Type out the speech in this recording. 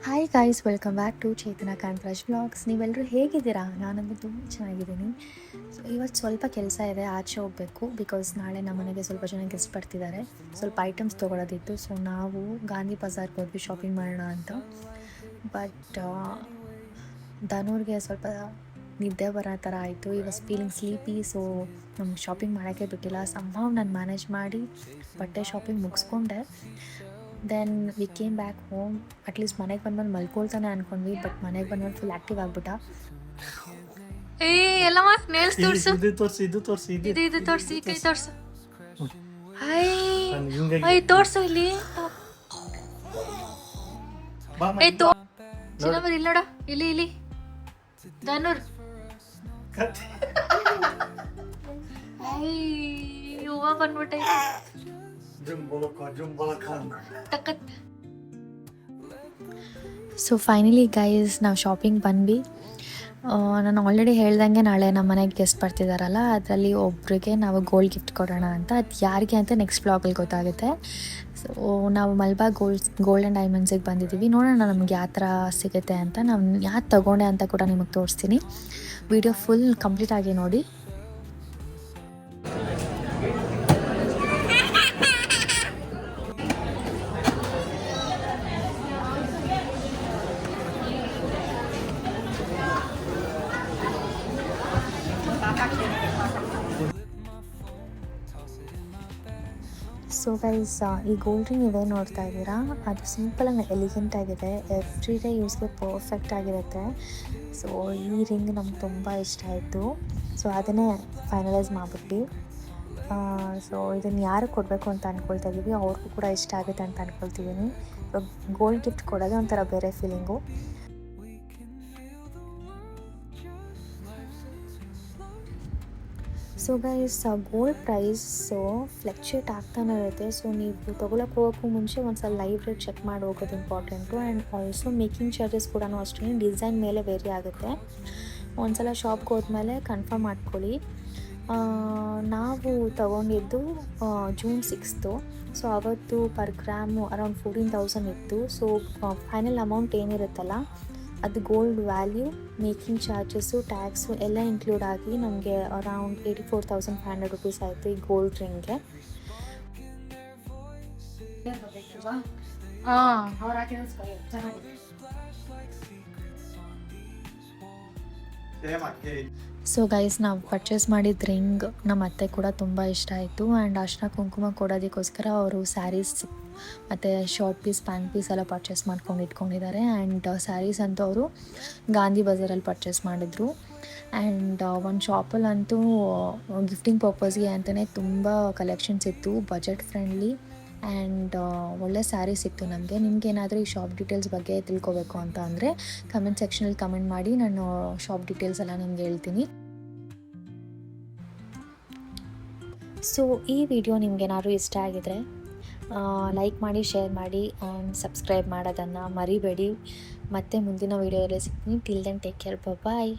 Hi guys, welcome back to Chetana Kantaraj vlogs. ನೀವೆಲ್ಲರೂ ಹೇಗಿದ್ದೀರಾ? ನಾನಂತೂ ತುಂಬ ಚೆನ್ನಾಗಿದ್ದೀನಿ. ಸೊ ಇವತ್ತು ಸ್ವಲ್ಪ ಕೆಲಸ ಇದೆ, ಆಚೆ ಹೋಗಬೇಕು. ಬಿಕಾಸ್ ನಾಳೆ ನಮ್ಮ ಮನೆಗೆ ಸ್ವಲ್ಪ ಜನ ಗೆಸ್ಟ್ ಬರ್ತಿದ್ದಾರೆ. ಸ್ವಲ್ಪ ಐಟಮ್ಸ್ ತೊಗೊಳೋದಿತ್ತು. ಸೊ ನಾವು ಗಾಂಧಿ ಬಜಾರ್ಗೆ ಹೋದ್ವಿ ಶಾಪಿಂಗ್ ಮಾಡೋಣ ಅಂತ. ಬಟ್ ಧನೂರ್ಗೆ ಸ್ವಲ್ಪ ನಿದ್ದೆ ಬರೋ ಥರ ಆಯಿತು. He was feeling sleepy. So ನಮ್ಗೆ ಶಾಪಿಂಗ್ ಮಾಡೋಕ್ಕೆ ಬಿಟ್ಟಿಲ್ಲ. ಸಂಭವ ನಾನು ಮ್ಯಾನೇಜ್ ಮಾಡಿ ಬಟ್ಟೆ ಶಾಪಿಂಗ್ ಮುಗಿಸ್ಕೊಂಡೆ. Then we came back home. At least ಮನೆಗೆ ಬಂದ್ಮೇಲೆ ಮಲ್ಕೊಳ್ತಾನೆ ಅನ್ಕೊಂಡ್ವಿ. ಬಟ್ ಮನೆಗೆ ಬಂದ್ಮೇಲೆ ಫುಲ್ ಆ್ಯಕ್ಟಿವ್ ಆಗ್ಬಿಟ್ಟ. ಎಲ್ಲಮ್ಮ ನೇಲ್ಸ್ ತೋರ್ಸು, ಇದು ತೋರ್ಸಿ, ಇದು ತೋರ್ಸಿ, ಇದು ತೋರ್ಸಿ, ಕೈ ತೋರ್ಸು. ಐ ತೋರ್ಸು ಇಲ್ಲಿ. ಏ ತೋ ಚಿನ್ನವರ್ ಇಲ್ಲಿ ನೋಡ, ಇಲ್ಲಿ ಧನುರ್. ಹೂವ ಬಂದ್ಬಿಟ್ಟೆ. ಸೊ ಫೈನಲಿ ಗೈಸ್, ನಾವು ಶಾಪಿಂಗ್ ಬಂದ್ವಿ. ನಾನು ಆಲ್ರೆಡಿ ಹೇಳ್ದಂಗೆ ನಾಳೆ ನಮ್ಮ ಮನೆಗೆ ಗೆಸ್ಟ್ ಬರ್ತಿದ್ದಾರಲ್ಲ, ಅದರಲ್ಲಿ ಒಬ್ರಿಗೆ ನಾವು ಗೋಲ್ಡ್ ಗಿಫ್ಟ್ ಕೊಡೋಣ ಅಂತ. ಅದು ಯಾರಿಗೆ ಅಂತ ನೆಕ್ಸ್ಟ್ ಬ್ಲಾಗಲ್ಲಿ ಗೊತ್ತಾಗುತ್ತೆ. ಸೊ ನಾವು ಮಲ್ಬಾ ಗೋಲ್ಡ್ ಆ್ಯಂಡ್ ಡೈಮಂಡ್ಸಿಗೆ ಬಂದಿದ್ದೀವಿ. ನೋಡೋಣ ನಮ್ಗೆ ಯಾವ ಥರ ಸಿಗುತ್ತೆ ಅಂತ. ನಾನು ಯಾವ್ದು ತೊಗೊಂಡೆ ಅಂತ ಕೂಡ ನಿಮಗೆ ತೋರಿಸ್ತೀನಿ. ವಿಡಿಯೋ ಫುಲ್ ಕಂಪ್ಲೀಟ್ ಆಗಿ ನೋಡಿ. ಸೊ ಗೈಸ್, ಈ ಗೋಲ್ಡ್ ರಿಂಗ್ ನೀವೇ ನೋಡ್ತಾ ಇದ್ದೀರಾ, ಅದು ಸಿಂಪಲ್ ಆ್ಯಂಡ್ ಎಲಿಗೆಂಟ್ ಆಗಿದೆ. ಎವ್ರಿ ಡೇ ಯೂಸ್ಗೆ ಪರ್ಫೆಕ್ಟ್ ಆಗಿರುತ್ತೆ. ಸೊ ಈ ರಿಂಗ್ ನಮ್ಗೆ ತುಂಬ ಇಷ್ಟ ಆಯಿತು. ಸೊ ಅದನ್ನೇ ಫೈನಲೈಸ್ ಮಾಡಿಬಿಟ್ವಿ. ಸೊ ಇದನ್ನು ಯಾರು ಕೊಡಬೇಕು ಅಂತ ಅಂದ್ಕೊಳ್ತಾ ಇದ್ದೀವಿ, ಅವ್ರಿಗೂ ಕೂಡ ಇಷ್ಟ ಆಗುತ್ತೆ ಅಂತ ಅಂದ್ಕೊಳ್ತಿದ್ದೀನಿ. ಸೊ ಗೋಲ್ಡ್ ಗಿಫ್ಟ್ ಕೊಡೋದೇ ಒಂಥರ ಬೇರೆ feeling. So guys, gold price fluctuate ಆಗ್ತಾನೆ ಇರುತ್ತೆ. ಸೊ ನೀವು ತೊಗೊಳಕ್ಕೆ ಹೋಗೋಕ್ಕೂ ಮುಂಚೆ ಒಂದು ಸಲ ಲೈವ್ ರೇಟ್ ಚೆಕ್ ಮಾಡಿ ಹೋಗೋದು important. And also making charges ಕೂಡ ಅಷ್ಟೇ ಡಿಸೈನ್ ಮೇಲೆ ವೇರಿ ಆಗುತ್ತೆ. ಒಂದು ಸಲ ಶಾಪ್ಗೆ ಹೋದ್ಮೇಲೆ ಕನ್ಫರ್ಮ್ ಮಾಡ್ಕೊಳ್ಳಿ. ನಾವು ತಗೊಂಡಿದ್ದು ಜೂನ್ 6. ಸೊ ಅವತ್ತು ಪರ್ ಗ್ರಾಮು ಅರೌಂಡ್ 14,000 ಇತ್ತು. ಸೊ ಫೈನಲ್ ಅಮೌಂಟ್ ಏನಿರುತ್ತಲ್ಲ, ಅದು gold value, making charges, tax ಎಲ್ಲ ಇನ್ಕ್ಲೂಡ್ ಆಗಿ ನಮಗೆ ಅರೌಂಡ್ 84,500 ರುಪೀಸ್ ಆಯಿತು ಈ ಗೋಲ್ಡ್ ರಿಂಗ್ಗೆ. ಸೊ ಗೈಸ್, ನಾವು ಪರ್ಚೇಸ್ ಮಾಡಿದ ರಿಂಗ್ ನಮ್ಮ ಅತ್ತೆ ಕೂಡ ತುಂಬ ಇಷ್ಟ ಆಯಿತು. ಆ್ಯಂಡ್ ಅರ್ಶಿನ ಕುಂಕುಮ ಕೊಡೋದಕ್ಕೋಸ್ಕರ ಅವರು ಸ್ಯಾರೀಸ್ ಮತ್ತು ಶಾರ್ಟ್ ಪೀಸ್, ಪ್ಯಾಂಟ್ ಪೀಸ್ ಎಲ್ಲ ಪರ್ಚೇಸ್ ಮಾಡ್ಕೊಂಡು ಇಟ್ಕೊಂಡಿದ್ದಾರೆ. ಆ್ಯಂಡ್ ಸ್ಯಾರೀಸ್ ಅಂತೂ ಅವರು ಗಾಂಧಿ ಬಜಾರಲ್ಲಿ ಪರ್ಚೇಸ್ ಮಾಡಿದರು. ಆ್ಯಂಡ್ ಒಂದು ಶಾಪಲ್ಲಂತೂ ಗಿಫ್ಟಿಂಗ್ ಪರ್ಪಸ್ಗೆ ಅಂತಲೇ ತುಂಬ ಕಲೆಕ್ಷನ್ಸ್ ಇತ್ತು, ಬಜೆಟ್ ಫ್ರೆಂಡ್ಲಿ. ಆ್ಯಂಡ್ ಒಳ್ಳೆ ಸ್ಯಾರೀಸ್ ಸಿಕ್ತು ನಮಗೆ. ನಿಮ್ಗೇನಾದರೂ ಈ ಶಾಪ್ ಡೀಟೇಲ್ಸ್ ಬಗ್ಗೆ ತಿಳ್ಕೊಬೇಕು ಅಂತ ಅಂದರೆ ಕಮೆಂಟ್ ಸೆಕ್ಷನಲ್ಲಿ ಕಮೆಂಟ್ ಮಾಡಿ, ನಾನು ಶಾಪ್ ಡೀಟೇಲ್ಸ್ ಎಲ್ಲ ನಿಮ್ಗೆ ಹೇಳ್ತೀನಿ. ಸೊ ಈ ವಿಡಿಯೋ ನಿಮ್ಗೇನಾದ್ರು ಇಷ್ಟ ಆಗಿದರೆ ಲೈಕ್ ಮಾಡಿ, ಶೇರ್ ಮಾಡಿ ಆ್ಯಂಡ್ ಸಬ್ಸ್ಕ್ರೈಬ್ ಮಾಡೋದನ್ನು ಮರಿಬೇಡಿ. ಮತ್ತೆ ಮುಂದಿನ ವೀಡಿಯೋದಲ್ಲಿ ಸಿಗ್ತೀನಿ. ಟಿಲ್ ದೆನ್ ಟೇಕ್ ಕೇರ್, ಬಾಯ್.